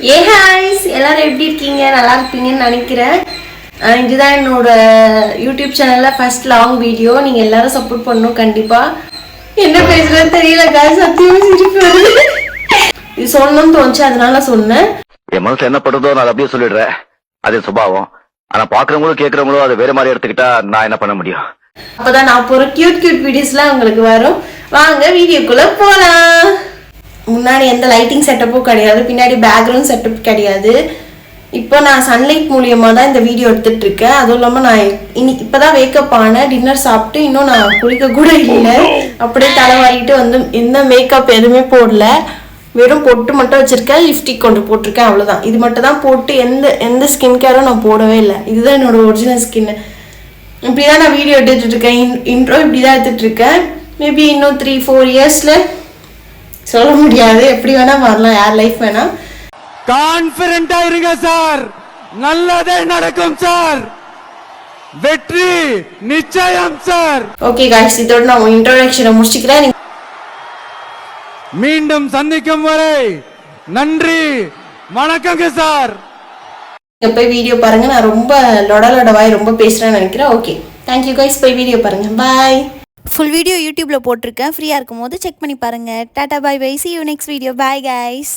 ஏ ஹாய்ஸ், எல்லாரும் எப்படி இருக்கீங்க? நல்லா இருப்பீங்கன்னு நினைக்கிறேன். இதுதான் என்னோட யூடியூப் சேனலில் ஃபர்ஸ்ட் லாங் வீடியோ. நீங்கள் எல்லாரும் சப்போர்ட் பண்ணணும் கண்டிப்பாக. என்ன பேசுறதுன்னு தெரியல காய்ஸ், சத்தியமாக சிரிப்பு வருது. இது சொல்லணும்னு தோணுச்சு, அதனால சொன்னேன். என் மனசு என்ன படுறதோ நான் அப்படியே சொல்லிடுறேன். அது சுபாவம். ஆனா பாக்குறவங்களும் கேட்கறவங்களும் அது வேற மாதிரி எடுத்துக்கிட்டா நான் என்ன பண்ண முடியும்? அப்பதான் நான் போற கியூட் வீடியோஸ்லாம் உங்களுக்கு வரும். வாங்க வீடியோக்குள்ள போலாம். முன்னாடி எந்த லைட்டிங் செட்டப்பும் கிடையாது, பின்னாடி பேக்ரவுண்ட் செட்டப் கிடையாது. இப்போ நான் சன்லைட் மூலியமாக தான் இந்த வீடியோ எடுத்துட்டு இருக்கேன். அதுவும் இல்லாமல் நான் இப்போதான் வேக்கப் ஆனேன். டின்னர் சாப்பிட்டு இன்னும் நான் குளிக்க கூட இல்லை. அப்படியே தலைவாரிட்டு வந்து எந்த மேக்கப் எதுவுமே போடல, வெறும் பொட்டு மட்டும் வச்சிருக்கேன், லிப்ஸ்டிக் கொண்டு போட்டிருக்கேன், அவ்வளோதான். இது மட்டும் தான் போட்டு எந்த ஸ்கின் கேரும் நான் போடவே இல்லை. இதுதான் என்னோட ஒரிஜினல் ஸ்கின். இப்படி தான் நான் வீடியோ எடுத்துட்டு இருக்கேன். இன்ட்ரோ இப்படி தான் எடுத்துட்டு இருக்கேன். மேபி இன்னும் 3-4 இயர்ஸ்ல சொல்ல முடியாது, எப்படி வேணா வரலாம், யார் லைஃப் வேணா. கான்பிடென்ட்டா இருங்க சார், நல்லதே நடக்கும் சார், வெற்றி நிச்சயம் சார். ஓகே गाइस, இதோட நான் இன்ட்ரோடக்ஷனை முடிச்சுக்கிறேன். மீண்டும் சந்திக்கும் வரை நன்றி, வணக்கங்க சார். நீங்க போய் வீடியோ பாருங்க. நான் ரொம்ப லொடலொடவாய் ரொம்ப பேசுறேன்னு நினைக்கிறேன். ஓகே, தேங்க்யூ गाइस, போய் வீடியோ பாருங்க. பாய். ஃபுல் வீடியோ யூடியூப்பில் போட்டிருக்கேன், ஃப்ரீயாக இருக்கும் போது செக் பண்ணி பாருங்கள். டாடா, bye bye, see you next video, bye guys.